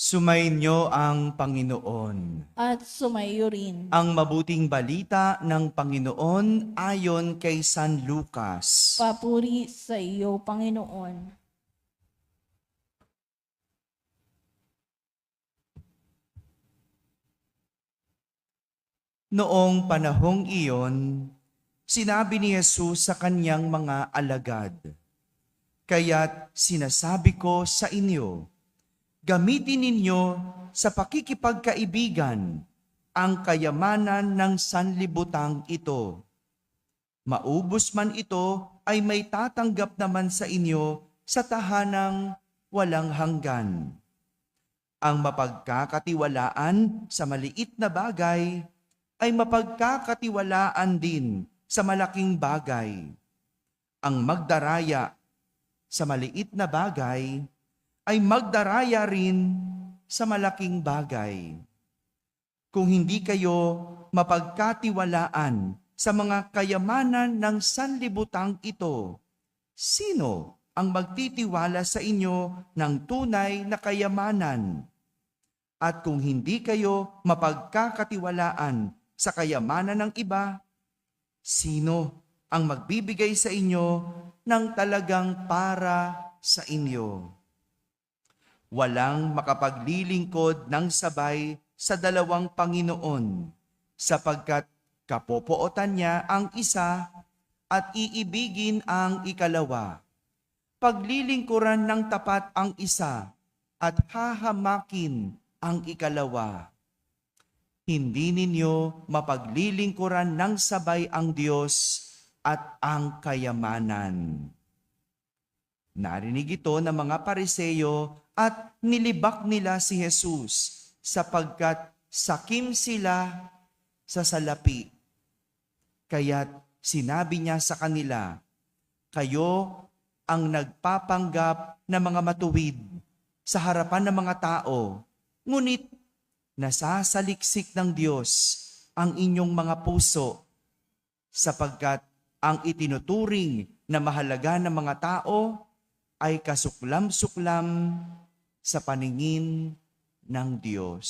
Sumainyo ang Panginoon. At sumayo rin. Ang mabuting balita ng Panginoon ayon kay San Lucas. Papuri sa iyo, Panginoon. Noong panahong iyon, sinabi ni Jesus sa kanyang mga alagad, "Kaya't sinasabi ko sa inyo, gamitin ninyo sa pakikipagkaibigan ang kayamanan ng sanlibutang ito. Maubos man ito ay may tatanggap naman sa inyo sa tahanang walang hanggan. Ang mapagkakatiwalaan sa maliit na bagay ay mapagkakatiwalaan din sa malaking bagay. Ang magdaraya sa maliit na bagay ay magdaraya rin sa malaking bagay. Kung hindi kayo mapagkatiwalaan sa mga kayamanan ng sanlibutang ito, sino ang magtitiwala sa inyo ng tunay na kayamanan? At kung hindi kayo mapagkakatiwalaan sa kayamanan ng iba, sino ang magbibigay sa inyo ng talagang para sa inyo? Walang makapaglilingkod ng sabay sa dalawang Panginoon, sapagkat kapopootan niya ang isa at iibigin ang ikalawa. Paglilingkuran ng tapat ang isa at hahamakin ang ikalawa. Hindi ninyo mapaglilingkuran ng sabay ang Diyos at ang kayamanan." Narinig ito ng mga Pariseo at nilibak nila si Jesus sapagkat sakim sila sa salapi. Kaya't sinabi niya sa kanila, "Kayo ang nagpapanggap na mga matuwid sa harapan ng mga tao, ngunit nasasaliksik ng Diyos ang inyong mga puso, sapagkat ang itinuturing na mahalaga ng mga tao ay kasuklam-suklam sa paningin ng Diyos."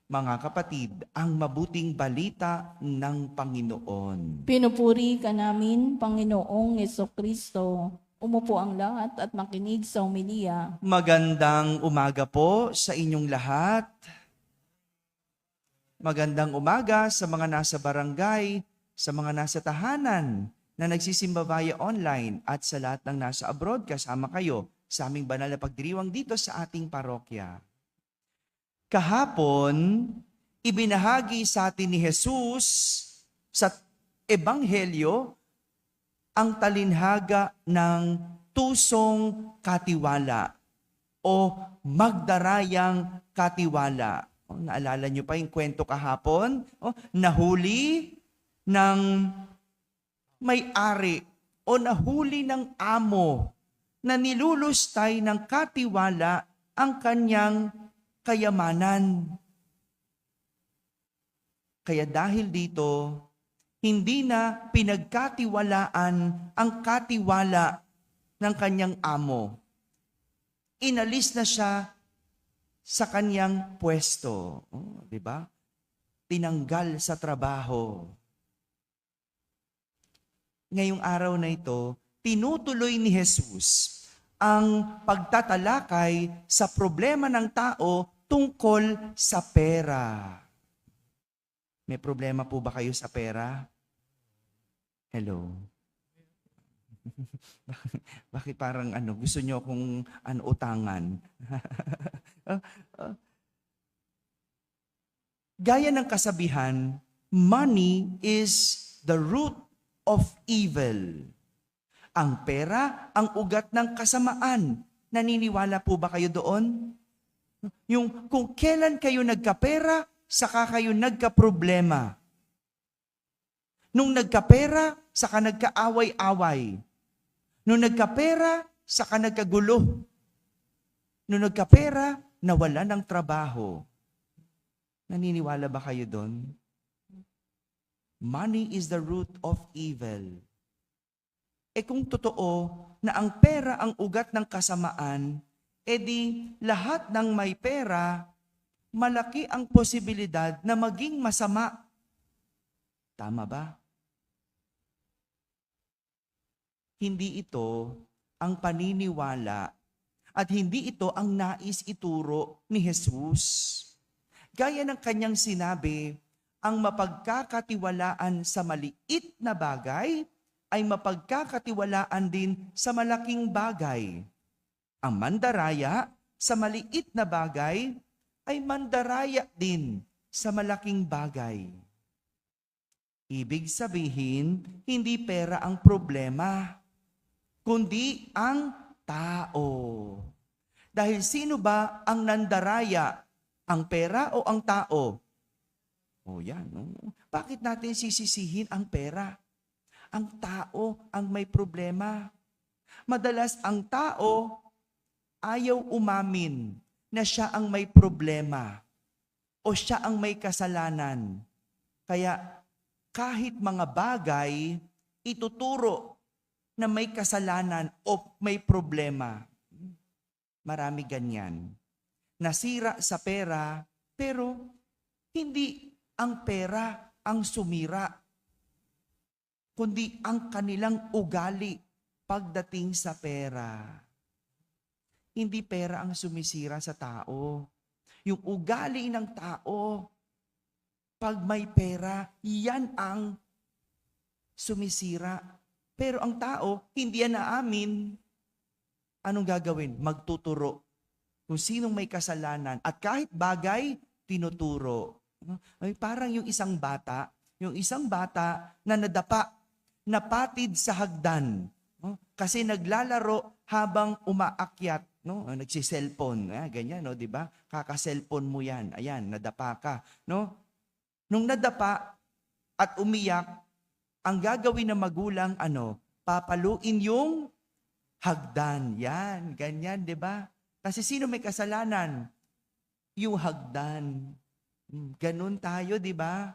Mga kapatid, ang mabuting balita ng Panginoon. Pinupuri ka namin, Panginoong Jesucristo. Umupo ang lahat at makinig sa homilya. Magandang umaga po sa inyong lahat. Magandang umaga sa mga nasa barangay, sa mga nasa tahanan na nagsisimba via online at sa lahat ng nasa abroad, kasama kayo sa aming banal na pagdiriwang dito sa ating parokya. Kahapon, ibinahagi sa atin ni Jesus sa Ebanghelyo ang talinhaga ng tusong katiwala o magdarayang katiwala. Naalala niyo pa yung kwento kahapon? Nahuli ng may-ari o nahuli ng amo na nilulustay ng katiwala ang kanyang kayamanan. Kaya dahil dito, hindi na pinagkatiwalaan ang katiwala ng kanyang amo. Inalis na siya sa kanyang pwesto. Di ba? Tinanggal sa trabaho. Ngayong araw na ito, tinutuloy ni Jesus ang pagtatalakay sa problema ng tao tungkol sa pera. May problema po ba kayo sa pera? Hello? Bakit parang gusto nyo akong utangan? Gaya ng kasabihan, money is the root of evil. Ang pera, ang ugat ng kasamaan. Naniniwala po ba kayo doon? Yung kung kailan kayo nagkapera, saka kayo nagkaproblema. Nung nagkapera, saka nagkaaway-away. Nung nagkapera, saka nagkagulo. Nung nagkapera, nawala ng trabaho. Naniniwala ba kayo doon? Money is the root of evil. kung totoo na ang pera ang ugat ng kasamaan, di lahat ng may pera, malaki ang posibilidad na maging masama. Tama ba? Hindi ito ang paniniwala at hindi ito ang nais ituro ni Jesus. Gaya ng kanyang sinabi, ang mapagkakatiwalaan sa maliit na bagay ay mapagkakatiwalaan din sa malaking bagay. Ang mandaraya sa maliit na bagay ay mandaraya din sa malaking bagay. Ibig sabihin, hindi pera ang problema, kundi ang tao. Dahil sino ba ang nandaraya? Ang pera o ang tao? O yan. No? Bakit natin sisisihin ang pera? Ang tao ang may problema. Madalas ang tao ayaw umamin na siya ang may problema o siya ang may kasalanan. Kaya kahit mga bagay, ituturo na may kasalanan o may problema. Marami ganyan. Nasira sa pera, pero hindi ang pera ang sumira, kundi ang kanilang ugali pagdating sa pera. Hindi pera ang sumisira sa tao. Yung ugali ng tao, pag may pera, yan ang sumisira. Pero ang tao, hindi yan naamin. Anong gagawin? Magtuturo. Kung sinong may kasalanan. At kahit bagay, tinuturo. Ay, parang yung isang bata na nadapa, napatid sa hagdan. Kasi naglalaro habang umaakyat. No? Nagsiselfone. Ganyan, no? Diba? Kaka-cellphone mo yan. Ayan, nadapa ka. No? Nung nadapa at umiyak, ang gagawin ng magulang, papaluin yung hagdan. Yan, ganyan, di ba? Kasi sino may kasalanan? Yung hagdan. Ganun tayo, di ba?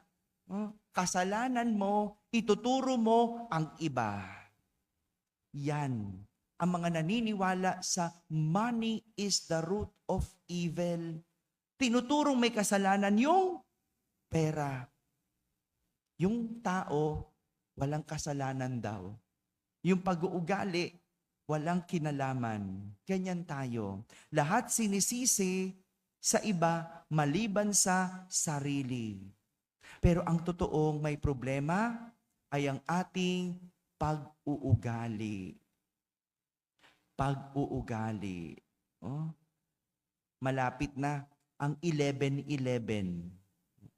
Kasalanan mo, ituturo mo ang iba. Yan. Ang mga naniniwala sa money is the root of evil. Tinuturong may kasalanan yung pera. Yung tao, walang kasalanan daw. Yung pag-uugali, walang kinalaman. Ganyan tayo. Lahat sinisisi sa iba maliban sa sarili. Pero ang totoong may problema ay ang ating pag-uugali. Pag-uugali. Malapit na ang 11-11.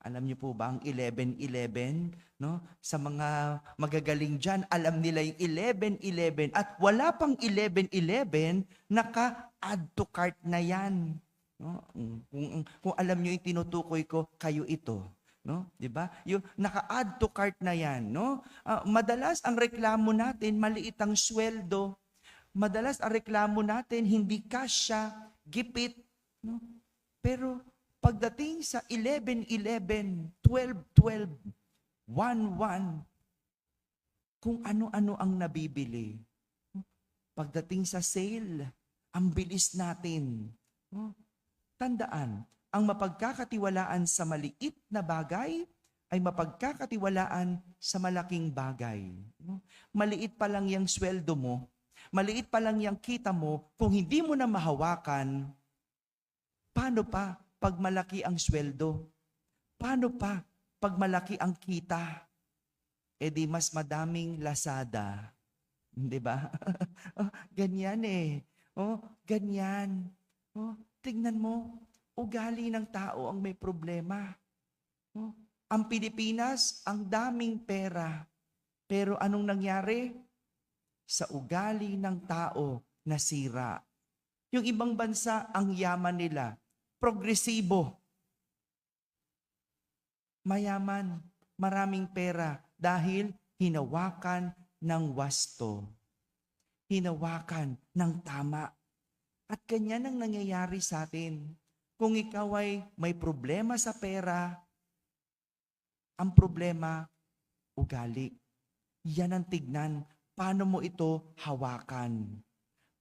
Alam niyo po ba ang 11-11? No? Sa mga magagaling dyan, alam nila yung 11-11 at wala pang 11-11, naka-add to cart na yan. No? Kung alam niyo yung tinutukoy ko, kayo ito. No? 'Di ba? Yung naka-add to cart na yan, no? Madalas ang reklamo natin maliit ang sweldo. Madalas ang reklamo natin hindi kasya, gipit, no? Pero pagdating sa 11-11, 12-12, 1-1, kung ano-ano ang nabibili. Pagdating sa sale, ang bilis natin. Tandaan, ang mapagkakatiwalaan sa maliit na bagay ay mapagkakatiwalaan sa malaking bagay. Maliit pa lang yung sweldo mo, maliit pa lang yung kita mo, kung hindi mo na mahawakan, paano pa pag malaki ang sweldo? Paano pa pag malaki ang kita? Di mas madaming Lazada. Di ba? Ganyan eh. Ganyan. Tingnan mo, ugali ng tao ang may problema. Ang Pilipinas, ang daming pera. Pero anong nangyari? Sa ugali ng tao, nasira. Yung ibang bansa, ang yaman nila, progresibo. Mayaman, maraming pera dahil hinawakan ng wasto. Hinawakan ng tama. At ganyan ang nangyayari sa atin. Kung ikaw ay may problema sa pera, ang problema, ugali. Yan ang tignan paano mo ito hawakan?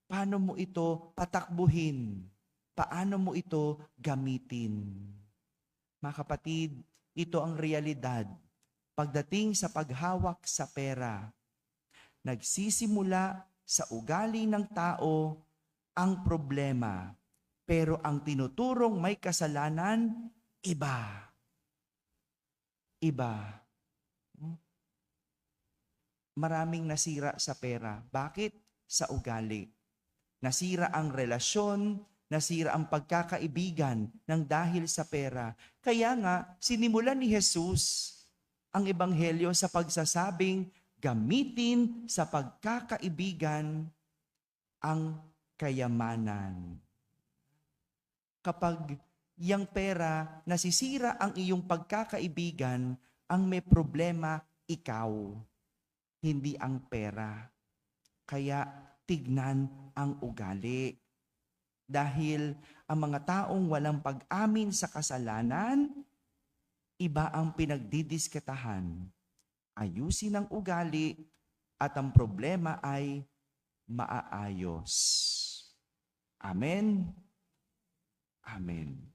Paano mo ito patakbuhin? Paano mo ito gamitin? Mga kapatid, ito ang realidad. Pagdating sa paghawak sa pera, nagsisimula sa ugali ng tao ang problema. Pero ang tinuturong may kasalanan, iba. Iba. Maraming nasira sa pera. Bakit? Sa ugali. Nasira ang relasyon, nasira ang pagkakaibigan ng dahil sa pera. Kaya nga, sinimulan ni Jesus ang ebanghelyo sa pagsasabing, gamitin sa pagkakaibigan ang kayamanan. Kapag yang pera, nasisira ang iyong pagkakaibigan, ang may problema, ikaw, hindi ang pera. Kaya tignan ang ugali. Dahil ang mga taong walang pag-amin sa kasalanan, iba ang pinagdidiskitahan. Ayusin ang ugali at ang problema ay maaayos. Amen. Amen.